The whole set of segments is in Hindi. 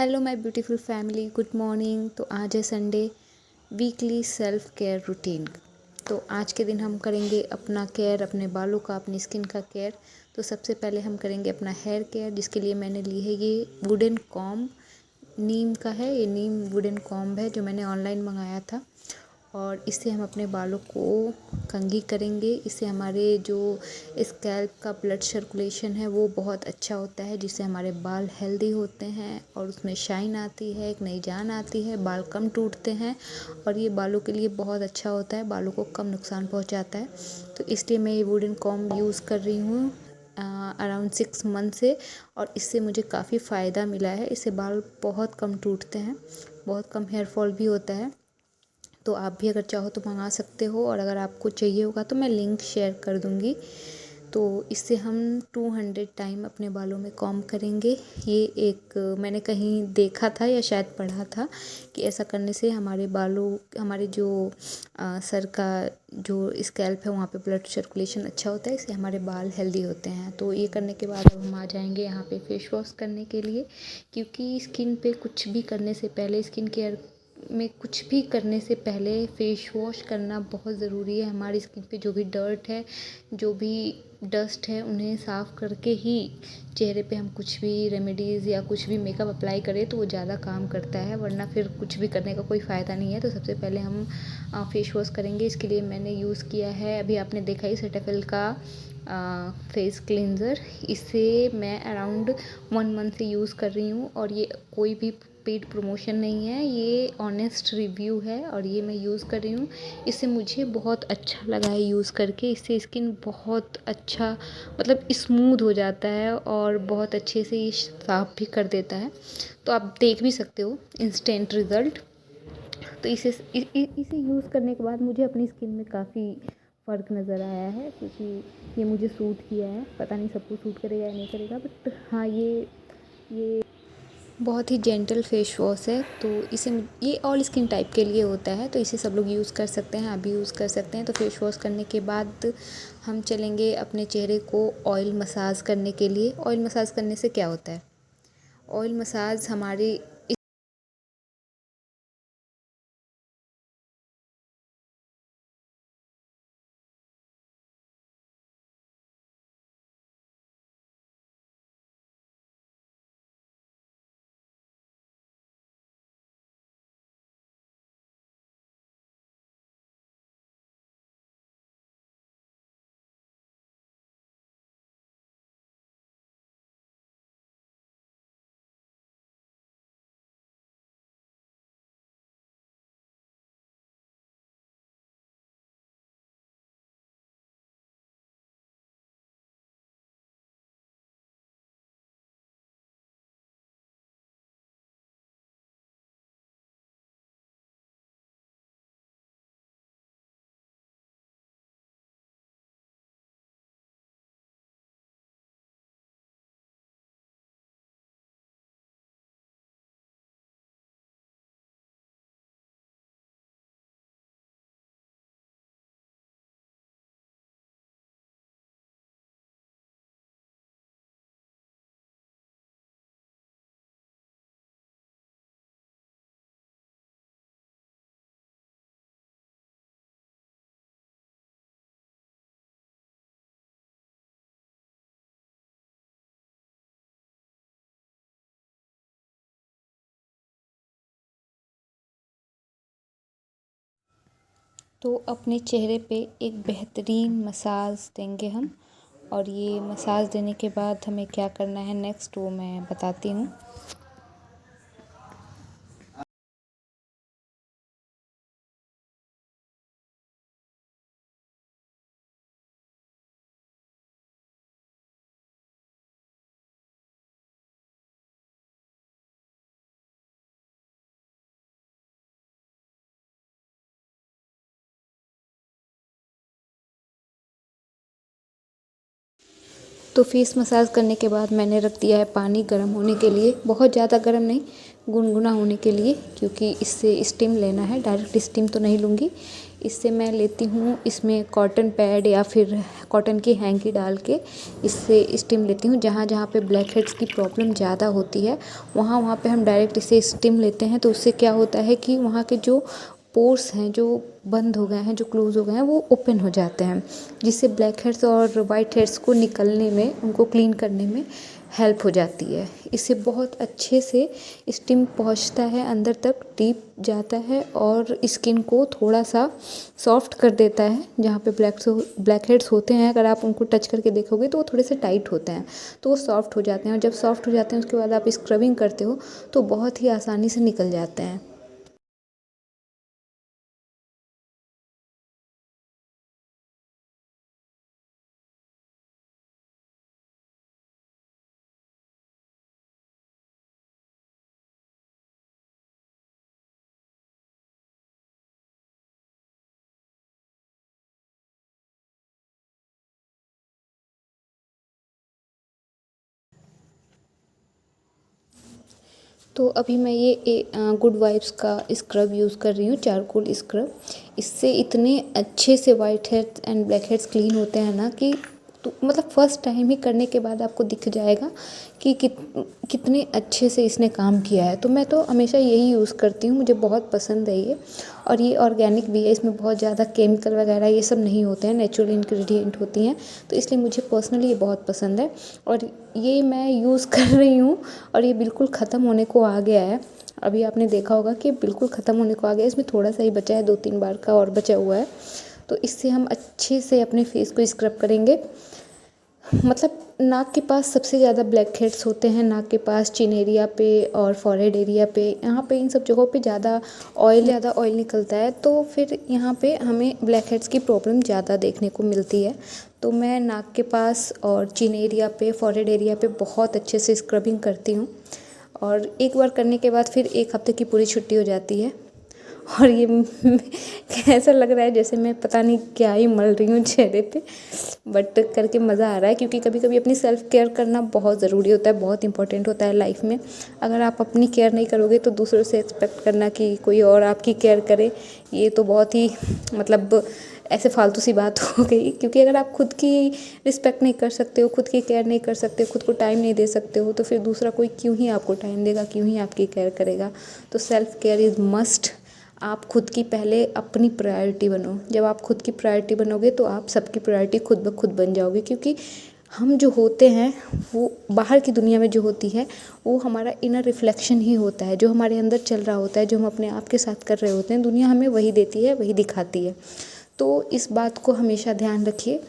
Hello my beautiful family, good morning. तो आज है Sunday, weekly self care routine. तो आज के दिन हम करेंगे अपना केयर, अपने बालों का, अपनी स्किन का केयर। तो सबसे पहले हम करेंगे अपना हेयर केयर, जिसके लिए मैंने ली है ये वुडन कॉम्ब। नीम का है, ये नीम वुडन कॉम्ब है जो मैंने ऑनलाइन मंगाया था। और इससे हम अपने बालों को कंघी करेंगे। इससे हमारे जो स्कैल्प का ब्लड सर्कुलेशन है वो बहुत अच्छा होता है, जिससे हमारे बाल हेल्दी होते हैं और उसमें शाइन आती है, एक नई जान आती है, बाल कम टूटते हैं। और ये बालों के लिए बहुत अच्छा होता है, बालों को कम नुकसान पहुंचाता है। तो इसलिए मैं ये वुडन कॉम्ब यूज़ कर रही हूँ अराउंड 6 मंथ से। और इससे मुझे काफ़ी फ़ायदा मिला है। इससे बाल बहुत कम टूटते हैं, बहुत कम हेयर फॉल भी होता है। तो आप भी अगर चाहो तो मंगा सकते हो, और अगर आपको चाहिए होगा तो मैं लिंक शेयर कर दूँगी। तो इससे हम 200 टाइम अपने बालों में कॉम्ब करेंगे। ये एक मैंने कहीं देखा था या शायद पढ़ा था कि ऐसा करने से हमारे बालों, हमारे जो सर का जो स्कैल्प है वहाँ पे ब्लड सर्कुलेशन अच्छा होता है, इससे हमारे बाल हेल्दी होते हैं। तो ये करने के बाद अब हम आ जाएंगे यहाँ पे फेस वॉश करने के लिए, क्योंकि स्किन पे कुछ भी करने से पहले, स्किन केयर में कुछ भी करने से पहले फेस वॉश करना बहुत ज़रूरी है। हमारी स्किन पे जो भी डर्ट है, जो भी डस्ट है, उन्हें साफ़ करके ही चेहरे पे हम कुछ भी रेमेडीज़ या कुछ भी मेकअप अप्लाई करें तो वो ज़्यादा काम करता है, वरना फिर कुछ भी करने का कोई फ़ायदा नहीं है। तो सबसे पहले हम फेस वॉश करेंगे। इसके लिए मैंने यूज़ किया है, अभी आपने देखा ही, सेटाफिल का फेस क्लींज़र। इसे मैं अराउंड 1 मंथ से यूज़ कर रही हूँ, और ये कोई भी पेड प्रमोशन नहीं है, ये ऑनेस्ट रिव्यू है और ये मैं यूज़ कर रही हूँ। इससे मुझे बहुत अच्छा लगा है यूज़ करके। इससे स्किन बहुत अच्छा, मतलब स्मूथ हो जाता है और बहुत अच्छे से ये साफ़ भी कर देता है। तो आप देख भी सकते हो इंस्टेंट रिज़ल्ट। तो इसे यूज़ करने के बाद मुझे अपनी स्किन में काफ़ी फ़र्क नज़र आया है, क्योंकि ये मुझे सूट किया है। पता नहीं सबको सूट करेगा या नहीं करेगा, बट हाँ, ये बहुत ही जेंटल फेस वॉश है। तो ये ऑल स्किन टाइप के लिए होता है, तो इसे सब लोग यूज़ कर सकते हैं, आप भी यूज़ कर सकते हैं। तो फेस वॉश करने के बाद हम चलेंगे अपने चेहरे को ऑयल मसाज करने के लिए। ऑयल मसाज करने से क्या होता है? ऑयल मसाज हमारी तो अपने चेहरे पे एक बेहतरीन मसाज देंगे हम। और ये मसाज देने के बाद हमें क्या करना है नेक्स्ट, वो मैं बताती हूँ। तो फेस मसाज करने के बाद मैंने रख दिया है पानी गर्म होने के लिए, बहुत ज़्यादा गर्म नहीं, गुनगुना होने के लिए, क्योंकि इससे स्टीम लेना है। डायरेक्ट स्टीम तो नहीं लूँगी, इससे मैं लेती हूँ इसमें कॉटन पैड या फिर कॉटन की हैंकी डाल के इससे स्टीम लेती हूँ। जहाँ जहाँ पे ब्लैक हेड्स की प्रॉब्लम ज़्यादा होती है वहाँ वहाँ पे हम डायरेक्ट इसे स्टीम लेते हैं। तो उससे क्या होता है कि वहाँ के जो पोर्स हैं जो बंद हो गए हैं, जो क्लोज़ हो गए हैं, वो ओपन हो जाते हैं, जिससे ब्लैक हेड्स और वाइट हेड्स को निकलने में, उनको क्लीन करने में हेल्प हो जाती है। इससे बहुत अच्छे से स्टीम पहुंचता है, अंदर तक डीप जाता है और स्किन को थोड़ा सा सॉफ्ट कर देता है। जहाँ पे ब्लैक हेड्स होते हैं, अगर आप उनको टच करके देखोगे तो वो थोड़े से टाइट होते हैं, तो वो सॉफ्ट हो जाते हैं। और जब सॉफ्ट हो जाते हैं उसके बाद आप स्क्रबिंग करते हो तो बहुत ही आसानी से निकल जाते हैं। तो अभी मैं ये गुड वाइब्स का स्क्रब यूज़ कर रही हूँ, चारकोल स्क्रब। इससे इतने अच्छे से white heads and black heads clean होते हैं ना कि तो मतलब फ़र्स्ट टाइम ही करने के बाद आपको दिख जाएगा कि कितने अच्छे से इसने काम किया है। तो मैं तो हमेशा यही यूज़ करती हूँ, मुझे बहुत पसंद है ये। और ये ऑर्गेनिक भी है, इसमें बहुत ज़्यादा केमिकल वगैरह ये सब नहीं होते हैं, नेचुरल इंग्रेडिएंट होती हैं। तो इसलिए मुझे पर्सनली ये बहुत पसंद है और ये मैं यूज़ कर रही हूँ और ये बिल्कुल ख़त्म होने को आ गया है। अभी आपने देखा होगा कि बिल्कुल ख़त्म होने को आ गया है, इसमें थोड़ा सा ही बचा है, 2-3 बार का और बचा हुआ है। तो इससे हम अच्छे से अपने फेस को स्क्रब करेंगे। मतलब नाक के पास सबसे ज़्यादा ब्लैक हेड्स होते हैं, नाक के पास, चिन एरिया पे और फॉरहेड एरिया पे, यहाँ पे इन सब जगहों पे ज़्यादा ऑयल निकलता है। तो फिर यहाँ पे हमें ब्लैक हेड्स की प्रॉब्लम ज़्यादा देखने को मिलती है। तो मैं नाक के पास और चिन एरिया पे, फॉरहेड एरिया पे बहुत अच्छे से स्क्रबिंग करती हूँ और एक बार करने के बाद फिर 1 हफ्ते की पूरी छुट्टी हो जाती है। और ये ऐसा लग रहा है जैसे मैं पता नहीं क्या ही मल रही हूँ चेहरे पे, बट करके मज़ा आ रहा है क्योंकि कभी कभी अपनी सेल्फ केयर करना बहुत ज़रूरी होता है, बहुत इंपॉर्टेंट होता है लाइफ में। अगर आप अपनी केयर नहीं करोगे तो दूसरों से एक्सपेक्ट करना कि कोई और आपकी केयर करे, ये तो बहुत ही मतलब ऐसे फालतू सी बात हो गई। क्योंकि अगर आप खुद की रिस्पेक्ट नहीं कर सकते हो, खुद की केयर नहीं कर सकते, खुद को टाइम नहीं दे सकते हो, तो फिर दूसरा कोई क्यों ही आपको टाइम देगा, क्यों ही आपकी केयर करेगा। तो सेल्फ केयर इज़ मस्ट। आप खुद की पहले अपनी प्रायोरिटी बनो। जब आप खुद की प्रायोरिटी बनोगे तो आप सबकी प्रायोरिटी खुद ब खुद बन जाओगे। क्योंकि हम जो होते हैं वो बाहर की दुनिया में जो होती है वो हमारा इनर रिफ्लेक्शन ही होता है। जो हमारे अंदर चल रहा होता है, जो हम अपने आप के साथ कर रहे होते हैं, दुनिया हमें वही देती है, वही दिखाती है। तो इस बात को हमेशा ध्यान रखिए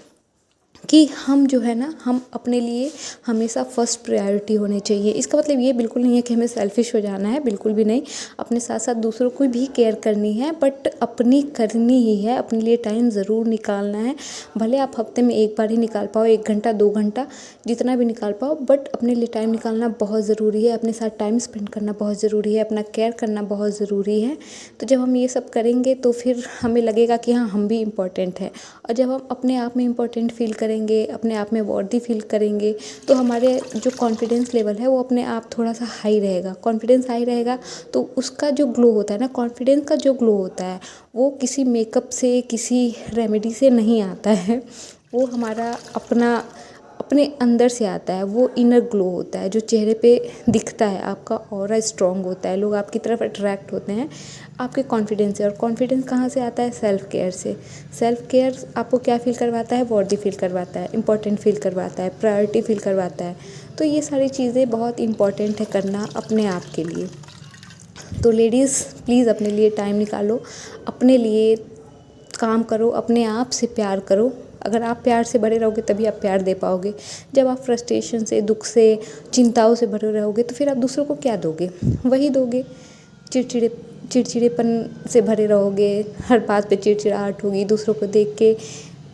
कि हम जो है ना, हम अपने लिए हमेशा फर्स्ट प्रायोरिटी होनी चाहिए। इसका मतलब ये बिल्कुल नहीं है कि हमें सेल्फिश हो जाना है, बिल्कुल भी नहीं। अपने साथ साथ दूसरों को भी केयर करनी है, बट अपनी करनी ही है। अपने लिए टाइम ज़रूर निकालना है, भले आप हफ्ते में 1 बार ही निकाल पाओ, 1 घंटा 2 घंटा जितना भी निकाल पाओ, बट अपने लिए टाइम निकालना बहुत ज़रूरी है। अपने साथ टाइम स्पेंड करना बहुत ज़रूरी है, अपना केयर करना बहुत ज़रूरी है। तो जब हम ये सब करेंगे तो फिर हमें लगेगा कि हाँ, हम भी इम्पोर्टेंट हैं। और जब हम अपने आप में इम्पोर्टेंट फील करेंगे, अपने आप में वर्दी फील करेंगे, तो हमारे जो कॉन्फिडेंस लेवल है वो अपने आप थोड़ा सा हाई रहेगा। कॉन्फिडेंस हाई रहेगा तो उसका जो ग्लो होता है ना, कॉन्फिडेंस का जो ग्लो होता है वो किसी मेकअप से, किसी रेमेडी से नहीं आता है। वो हमारा अपने अंदर से आता है। वो इनर ग्लो होता है जो चेहरे पे दिखता है। आपका ऑरा स्ट्रॉन्ग होता है, लोग आपकी तरफ अट्रैक्ट होते हैं आपके कॉन्फिडेंस से। और कॉन्फिडेंस कहाँ से आता है? सेल्फ केयर से। सेल्फ केयर आपको क्या फील करवाता है? वर्दी फील करवाता है, इंपॉर्टेंट फील करवाता है, प्रायोरिटी फील करवाता है। तो ये सारी चीज़ें बहुत इंपॉर्टेंट है करना अपने आप के लिए। तो लेडीज़ प्लीज़ अपने लिए टाइम निकालो, अपने लिए काम करो, अपने आप से प्यार करो। अगर आप प्यार से भरे रहोगे तभी आप प्यार दे पाओगे। जब आप फ्रस्ट्रेशन से, दुख से, चिंताओं से भरे रहोगे तो फिर आप दूसरों को क्या दोगे? वही दोगे। चिड़चिड़ेपन से भरे रहोगे, हर बात पे चिड़चिड़ाहट होगी, दूसरों को देख के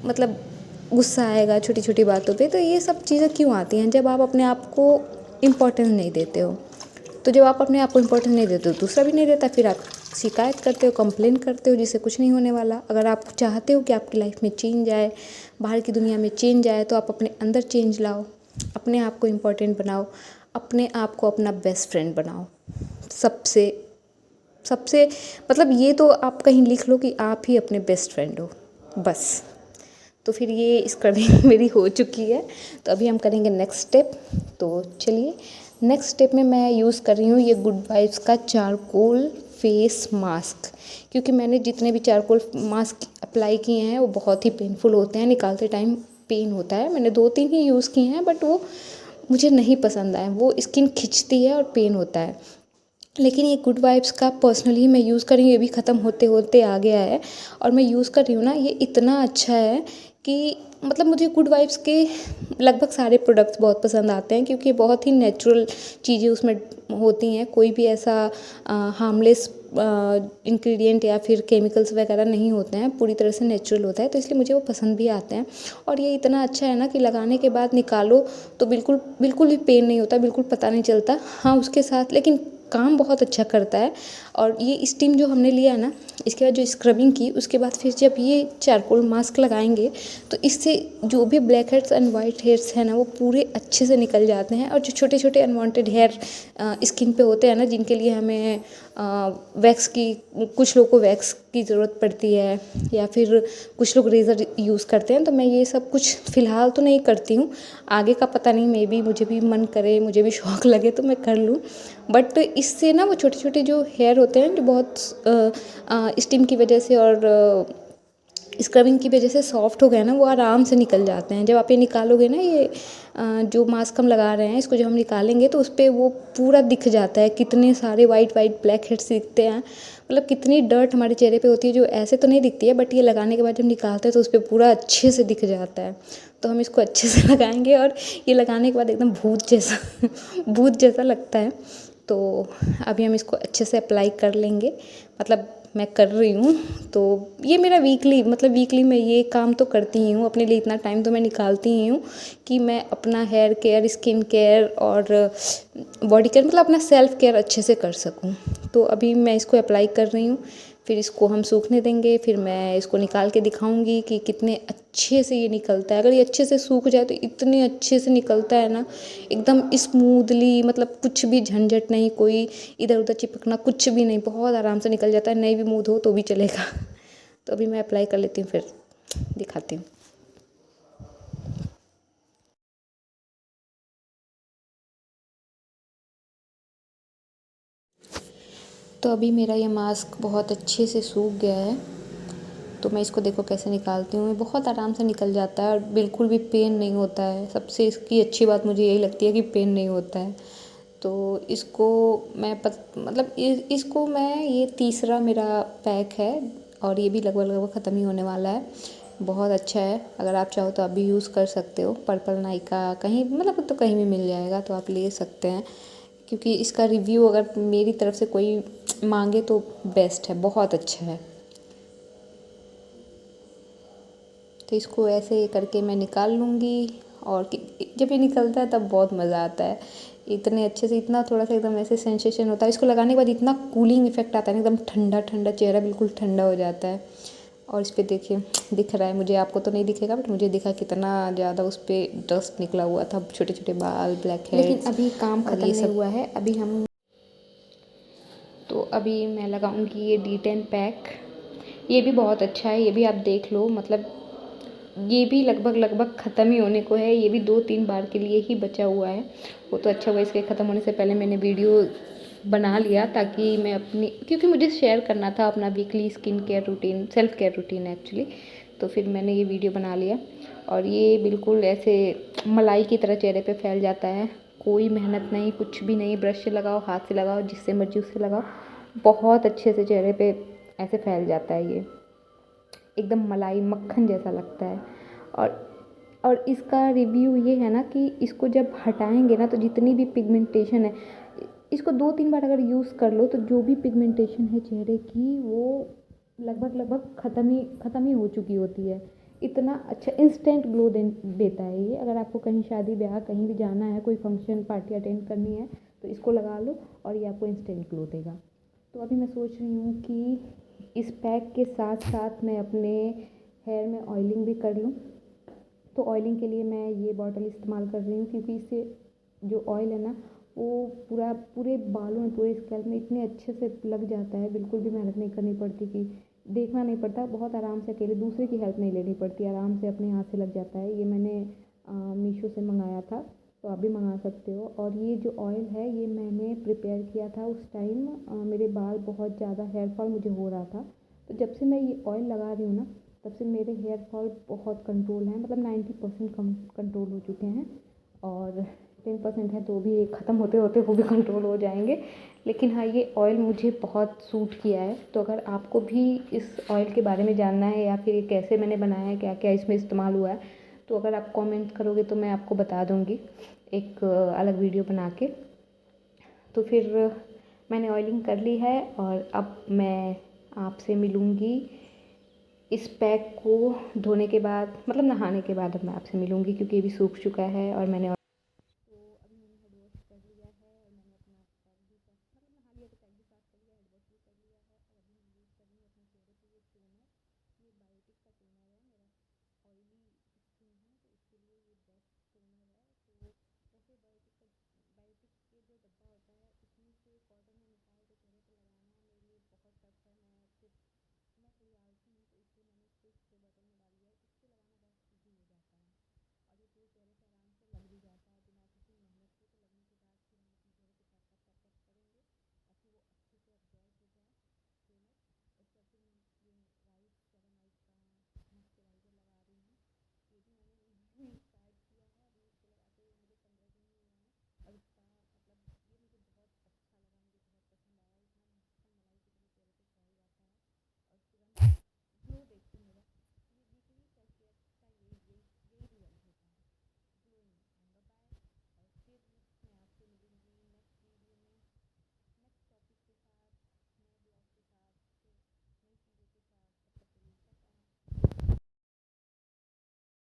मतलब गुस्सा आएगा छोटी छोटी बातों पे। तो ये सब चीज़ें क्यों आती हैं? जब आप अपने आप को इम्पोर्टेंस नहीं देते हो। तो जब आप अपने आप को इम्पोर्टेंस नहीं देते हो, दूसरा भी नहीं देता, फिर आप शिकायत करते हो, कंप्लेन करते हो, जिससे कुछ नहीं होने वाला। अगर आप चाहते हो कि आपकी लाइफ में चेंज आए, बाहर की दुनिया में चेंज आए, तो आप अपने अंदर चेंज लाओ, अपने आप को इम्पोर्टेंट बनाओ, अपने आप को अपना बेस्ट फ्रेंड बनाओ। सबसे सबसे मतलब ये तो आप कहीं लिख लो कि आप ही अपने बेस्ट फ्रेंड हो बस। तो फिर ये स्क्रबिंग मेरी हो चुकी है। तो अभी हम करेंगे नेक्स्ट स्टेप। तो चलिए, नेक्स्ट स्टेप में मैं यूज़ कर रही हूँ ये गुड वाइब्स का चारकोल फेस मास्क। क्योंकि मैंने जितने भी चारकोल मास्क अप्लाई किए हैं वो बहुत ही पेनफुल होते हैं, निकालते टाइम पेन होता है। मैंने 2-3 ही यूज़ किए हैं बट वो मुझे नहीं पसंद आए, वो स्किन खिंचती है और पेन होता है। लेकिन ये गुड वाइब्स का पर्सनली मैं यूज़ कर रही हूँ, ये भी ख़त्म होते होते आ गया है और मैं यूज़ कर रही हूँ ना, ये इतना अच्छा है कि मतलब मुझे गुड वाइब्स के लगभग सारे प्रोडक्ट्स बहुत पसंद आते हैं, क्योंकि बहुत ही नेचुरल चीज़ें उसमें होती हैं। कोई भी ऐसा हार्मलेस इंग्रेडिएंट या फिर केमिकल्स वगैरह नहीं होते हैं, पूरी तरह से नेचुरल होता है, तो इसलिए मुझे वो पसंद भी आते हैं। और ये इतना अच्छा है ना कि लगाने के बाद निकालो तो बिल्कुल बिल्कुल भी पेन नहीं होता, बिल्कुल पता नहीं चलता। हाँ, उसके साथ लेकिन काम बहुत अच्छा करता है। और ये स्टीम जो हमने लिया है ना, इसके बाद जो स्क्रबिंग की, उसके बाद फिर जब ये चारकोल मास्क लगाएंगे तो इससे जो भी black heads and white heads हैं ना, वो पूरे अच्छे से निकल जाते हैं। और जो छोटे छोटे अनवांटेड हेयर स्किन पे होते हैं ना, जिनके लिए हमें वैक्स की, कुछ लोगों को वैक्स की ज़रूरत पड़ती है या फिर कुछ लोग रेज़र यूज़ करते हैं, तो मैं ये सब कुछ फ़िलहाल तो नहीं करती हूँ। आगे का पता नहीं, मे बी मुझे भी मन करे, मुझे भी शौक़ लगे तो मैं कर लूँ। बट इससे ना वो छोटे छोटे जो हेयर होते हैं जो बहुत स्टीम की वजह से और स्क्रबिंग की वजह से सॉफ्ट हो गए ना, वो आराम से निकल जाते हैं। जब आप ये निकालोगे ना, ये जो मास्क हम लगा रहे हैं, इसको जब हम निकालेंगे तो उस पर वो पूरा दिख जाता है, कितने सारे वाइट वाइट ब्लैक हेड्स दिखते हैं। मतलब कितनी डर्ट हमारे चेहरे पे होती है जो ऐसे तो नहीं दिखती है, बट ये लगाने के बाद जब निकालते हैं तो उस पर पूरा अच्छे से दिख जाता है। तो हम इसको अच्छे से लगाएंगे और ये लगाने के बाद एकदम भूत जैसा भूत जैसा लगता है। तो अभी हम इसको अच्छे से अप्लाई कर लेंगे, मतलब मैं कर रही हूँ। तो ये मेरा वीकली, मतलब वीकली मैं ये काम तो करती ही हूँ, अपने लिए इतना टाइम तो मैं निकालती ही हूँ कि मैं अपना हेयर केयर, स्किन केयर और बॉडी केयर, मतलब अपना सेल्फ केयर अच्छे से कर सकूँ। तो अभी मैं इसको अप्लाई कर रही हूँ, फिर इसको हम सूखने देंगे, फिर मैं इसको निकाल के दिखाऊंगी कि कितने अच्छे से ये निकलता है। अगर ये अच्छे से सूख जाए तो इतने अच्छे से निकलता है ना, एकदम स्मूथली, मतलब कुछ भी झंझट नहीं, कोई इधर उधर चिपकना कुछ भी नहीं, बहुत आराम से निकल जाता है। नहीं भी मूड हो तो भी चलेगा। तो अभी मैं अप्लाई कर लेती हूँ, फिर दिखाती हूँ। तो अभी मेरा ये मास्क बहुत अच्छे से सूख गया है, तो मैं इसको देखो कैसे निकालती हूँ। बहुत आराम से निकल जाता है और बिल्कुल भी पेन नहीं होता है। सबसे इसकी अच्छी बात मुझे यही लगती है कि पेन नहीं होता है। तो इसको मैं मतलब इसको मैं, ये तीसरा मेरा पैक है और ये भी लगभग लगभग ख़त्म ही होने वाला है। बहुत अच्छा है, अगर आप चाहो तो आप भी यूज़ कर सकते हो। पर्पल नाइका कहीं, मतलब तो कहीं भी मिल जाएगा, तो आप ले सकते हैं। क्योंकि इसका रिव्यू अगर मेरी तरफ से कोई मांगे तो बेस्ट है, बहुत अच्छा है। तो इसको ऐसे करके मैं निकाल लूँगी और जब ये निकलता है तब बहुत मज़ा आता है। इतने अच्छे से, इतना थोड़ा सा एकदम ऐसे सेंसेशन होता है, इसको लगाने के बाद इतना कूलिंग इफेक्ट आता है ना, एकदम ठंडा ठंडा, चेहरा बिल्कुल ठंडा हो जाता है। और इस पर देखिए दिख रहा है मुझे, आपको तो नहीं दिखेगा बट मुझे दिखा कितना ज़्यादा उस पर डस्ट निकला हुआ था, छोटे छोटे बाल, ब्लैक हेड्स। लेकिन अभी काम ख़त्म नहीं हुआ है, अभी हम, तो अभी मैं लगाऊंगी ये D10 पैक। ये भी बहुत अच्छा है, ये भी आप देख लो, मतलब ये भी लगभग लगभग ख़त्म ही होने को है। ये भी 2-3 बार के लिए ही बचा हुआ है। वो तो अच्छा हुआ इसके ख़त्म होने से पहले मैंने वीडियो बना लिया, ताकि मैं अपनी, क्योंकि मुझे शेयर करना था अपना weekly skin care routine, self care routine actually. तो फिर मैंने ये वीडियो बना लिया और ये बिल्कुल ऐसे मलाई की तरह चेहरे पे फैल जाता है। कोई मेहनत नहीं, कुछ भी नहीं, ब्रश से लगाओ, हाथ से लगाओ, जिससे मर्जी उससे लगाओ, बहुत अच्छे से चेहरे पे ऐसे फैल जाता है। ये एकदम मलाई मक्खन जैसा लगता है। और इसका रिव्यू ये है ना कि इसको जब हटाएंगे ना, तो जितनी भी पिगमेंटेशन है, इसको 2-3 बार अगर यूज़ कर लो तो जो भी पिगमेंटेशन है चेहरे की, वो लगभग लगभग ख़त्म ही हो चुकी होती है। इतना अच्छा इंस्टेंट ग्लो देता है ये। अगर आपको कहीं शादी ब्याह कहीं भी जाना है, कोई फंक्शन पार्टी अटेंड करनी है, तो इसको लगा लो और ये आपको इंस्टेंट ग्लो देगा। तो अभी मैं सोच रही हूँ कि इस पैक के साथ साथ मैं अपने हेयर में ऑयलिंग भी कर लूँ। तो ऑयलिंग के लिए मैं ये बॉटल इस्तेमाल कर रही हूँ, क्योंकि इससे जो ऑयल है ना, वो पूरे बालों में, पूरे स्कैल्प में इतने अच्छे से लग जाता है, बिल्कुल भी मेहनत नहीं करनी पड़ती, कि देखना नहीं पड़ता, बहुत आराम से अकेले दूसरे की हेल्प नहीं लेनी पड़ती, आराम से अपने हाथ से लग जाता है। ये मैंने मीशो से मंगाया था, तो आप भी मंगा सकते हो। और ये जो ऑयल है ये मैंने प्रिपेयर किया था उस टाइम, मेरे बाल बहुत ज़्यादा हेयर फॉल मुझे हो रहा था, तो जब से मैं ये ऑयल लगा रही हूँ ना, तब से मेरे हेयर फॉल बहुत कंट्रोल है, मतलब 90% कम कंट्रोल हो चुके हैं, और 10% है तो भी ख़त्म होते होते वो भी कंट्रोल हो जाएंगे। लेकिन हाँ, ये ऑयल मुझे बहुत सूट किया है। तो अगर आपको भी इस ऑयल के बारे में जानना है, या फिर ये कैसे मैंने बनाया है, क्या क्या इसमें इस्तेमाल हुआ है, तो अगर आप कमेंट करोगे तो मैं आपको बता दूँगी एक अलग वीडियो बना के। तो फिर मैंने ऑयलिंग कर ली है, और अब मैं आपसे मिलूँगी इस पैक को धोने के बाद, मतलब नहाने के बाद अब मैं आपसे मिलूँगी, क्योंकि ये भी सूख चुका है और मैंने